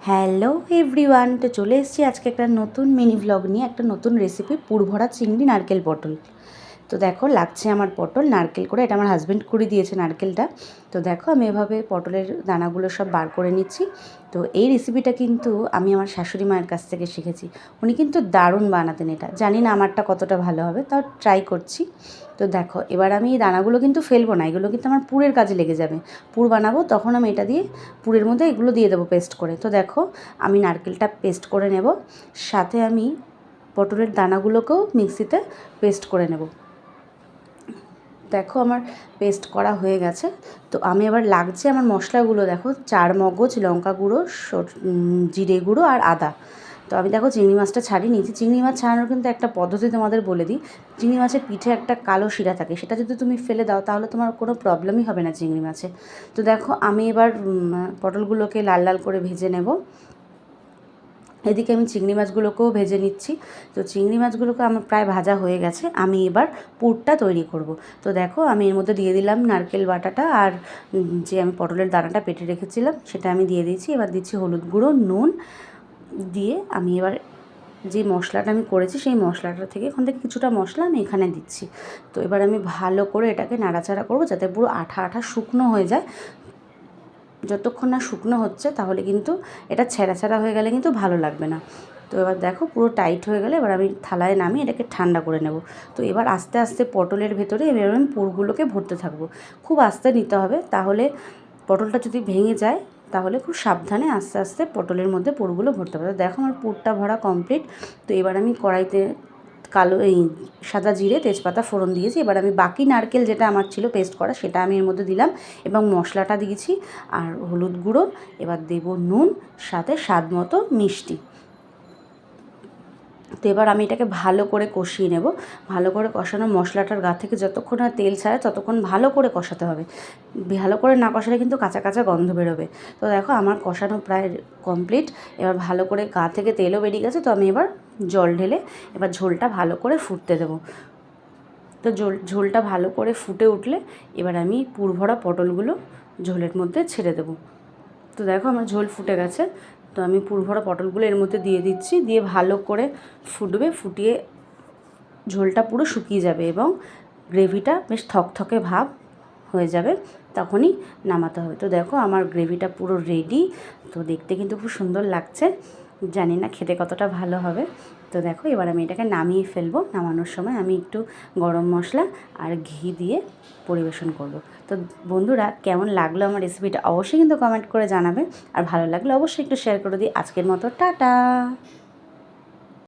Hello everyone, তো চলে এসেছি আজকে একটা নতুন মিনি ভ্লগ নিয়ে, একটা নতুন রেসিপি পুরভরা চিংড়ি নারকেল পটল। তো দেখো লাগছে আমার পটল নারকেল করে, এটা আমার হাজব্যান্ড করে দিয়েছে নারকেলটা। তো দেখো আমি এভাবে পটলের দানাগুলো সব বার করে নিচ্ছি। তো এই রেসিপিটা কিন্তু আমি আমার শাশুড়ি মায়ের কাছ থেকে শিখেছি। উনি কিন্তু দারুণ বানাতেন এটা, জানি না আমারটা কতটা ভালো হবে, তাও ট্রাই করছি। তো দেখো এবার আমি এই দানাগুলো কিন্তু ফেলবো না, এগুলো কিন্তু আমার পুরের কাজে লেগে যাবে। পুর বানাবো তখন আমি এটা দিয়ে পুরের মধ্যে এগুলো দিয়ে দেবো পেস্ট করে। তো দেখো আমি নারকেলটা পেস্ট করে নেব, সাথে আমি পটলের দানাগুলোকেও মিক্সিতে পেস্ট করে নেব। দেখো আমার পেস্ট করা হয়ে গেছে। তো আমি এবার লাগছে আমার মশলাগুলো, দেখো 4 মগজ, লঙ্কা গুঁড়ো, জিরে গুঁড়ো আর আদা। তো আমি দেখো চিংড়ি মাছটা ছাড়িয়ে নিয়েছি। চিংড়ি মাছ ছাড়ানোর কিন্তু একটা পদ্ধতি তোমাদের বলে দিই। চিংড়ি মাছের পিঠে একটা কালো শিরা থাকে, সেটা যদি তুমি ফেলে দাও তাহলে তোমার কোনো প্রবলেমই হবে না চিংড়ি মাছে। তো দেখো আমি এবার পটলগুলোকে লাল লাল করে ভেজে নেব। এদিকে আমি চিংড়ি মাছগুলোকেও ভেজে নিচ্ছি। তো চিংড়ি মাছগুলোকে আমার প্রায় ভাজা হয়ে গেছে, আমি এবার পুরটা তৈরি করব। তো দেখো আমি এর মধ্যে দিয়ে দিলাম নারকেল বাটাটা, আর যে আমি পটলের দানাটা পেটে রেখেছিলাম সেটা আমি দিয়ে দিচ্ছি। এবার দিচ্ছি হলুদ গুঁড়ো, নুন দিয়ে আমি এবার যে মশলাটা আমি করেছি সেই মশলাটা থেকে ওখান থেকে কিছুটা মশলা আমি এখানে দিচ্ছি। তো এবার আমি ভালো করে এটাকে নাড়াচাড়া করব যাতে পুরো আঠা আঠা শুকনো হয়ে যায়। যতক্ষণ না শুকনো হচ্ছে তাহলে কিন্তু এটা ছেঁড়া ছেঁড়া হয়ে গেলে কিন্তু ভালো লাগবে না। তো এবার দেখো পুরো টাইট হয়ে গেলে এবার আমি থালায় নামিয়ে এটাকে ঠান্ডা করে নেব। তো এবার আস্তে আস্তে পটলের ভেতরে এবার আমি পুরগুলোকে ভরতে থাকবো। খুব আস্তে নিতে হবে, তাহলে পটলটা যদি ভেঙে যায় তাহলে খুব সাবধানে আস্তে আস্তে পটলের মধ্যে পুরগুলো ভরতে হবে। দেখো আমার পুরটা ভরা কমপ্লিট। তো এবার আমি কড়াইতে এই সাদা জিরে, তেজপাতা ফোড়ন দিয়েছি। এবার আমি বাকি নারকেল যেটা আমার ছিল পেস্ট করা সেটা আমি এর মধ্যে দিলাম এবং মশলাটা দিয়েছি আর হলুদ গুঁড়ো। এবার দেব নুন, সাথে স্বাদ মতো মিষ্টি। তো এবার আমি এটাকে ভালো করে কষিয়ে নেব। ভালো করে কষানো মশলাটার গা থেকে যতক্ষণ না তেল ছাড়ে ততক্ষণ ভালো করে কষাতে হবে। ভালো করে না কষালে কিন্তু কাঁচা কাঁচা গন্ধ বেরোবে। তো দেখো আমার কষানো প্রায় কমপ্লিট। এবার ভালো করে গা থেকে তেলও বেরিয়ে গেছে। তো আমি এবার জল ঢেলে এবার ঝোলটা ভালো করে ফুটতে দেবো। তো ঝোলটা ভালো করে ফুটে উঠলে এবার আমি পুরভরা পটলগুলো ঝোলের মধ্যে ছেড়ে দেবো। তো দেখো আমার ঝোল ফুটে গেছে। তো আমি পুরভরা পটলগুলো এর মধ্যে দিয়ে দিচ্ছি, দিয়ে ভালো করে ফুটবে। ফুটিয়ে ঝোলটা পুরো শুকিয়ে যাবে এবং গ্রেভিটা বেশ থকথকে ভাব হয়ে যাবে, তখনই নামাতে হবে। তো দেখো আমার গ্রেভিটা পুরো রেডি। তো দেখতে কিন্তু খুব সুন্দর লাগছে, জানি না খেতে কতটা ভালো হবে। তো দেখো এবার আমি এটাকে নামিয়ে ফেলবো। নামানোর সময় আমি একটু গরম মশলা আর ঘি দিয়ে পরিবেশন করব। তো বন্ধুরা, কেমন লাগলো আমার রেসিপিটা অবশ্যই কিন্তু কমেন্ট করে জানাবে, আর ভালো লাগলে অবশ্যই একটু শেয়ার করে দিই। আজকের মতো টাটা।